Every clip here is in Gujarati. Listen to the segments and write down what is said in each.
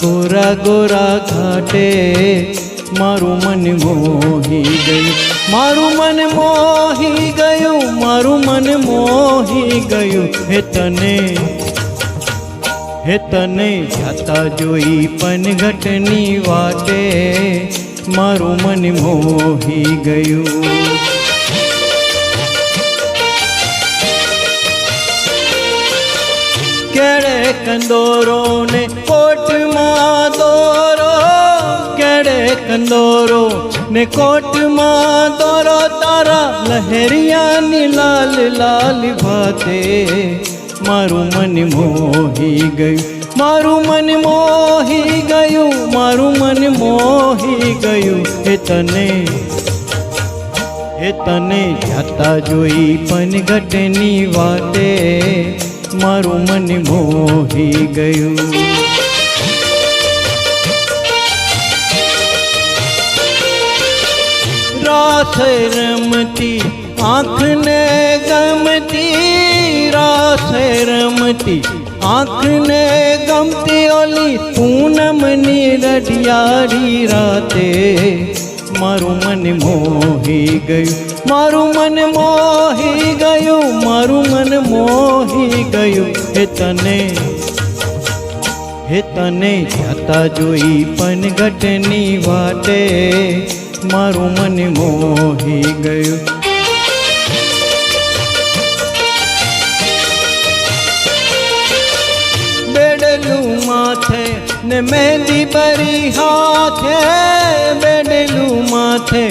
ગોરા ગોરા ઘાટે મારું મન મોહી ગયું, મારું મન મોહી ગયું, મારું મન મોહી ગયું. હે તને જાતા જોઈ પનઘટની વાટે મારું મન મોહી ગયું. કેડે કંદોરો ને કોટમાં દોરો, કેડે કંદોરો ને કોટમાં દોરો, તારા લહેરિયાની લાલ લાલ ભાતે મારું મન મોહી ગયું, મારું મન મોહી ગયું, મારું મન મોહી ગયું. હે તને જાતા જોઈ પનઘટની વાટે મારું મન મોહી ગયું. રાસ રમતી આંખને ગમતી, રાસ રમતી આંખને ગમતી, ઓલી પૂનમની રઢિયાળી રાતે મારું મન મોહી ગયું, મારું મન મોહી ગયું, મારું મન મોહી ગયું. હે તને જાતા જોઈ પનઘટની વાટે મારું મન મોહી ગયું. બેડલું માથે ને મહેંદી ભરી હાથે, બેડલું માથે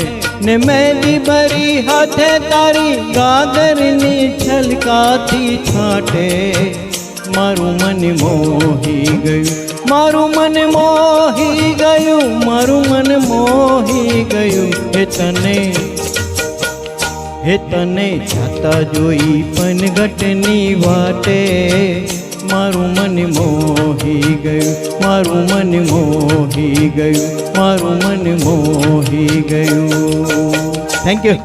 ને મહેંદી ભરી હાથે, તારી ગાગરની છલકાતી છાંટે મારું મન મોહી ગયું, મારું મન મોહી ગયું, મારું મન મોહી ગયું. હે તને જાતા જોઈ પનઘટની વાટે મારું મન મોહી ગયું, મારું મન મોહી ગયું, મારું મન મોહી ગયું. Thank you.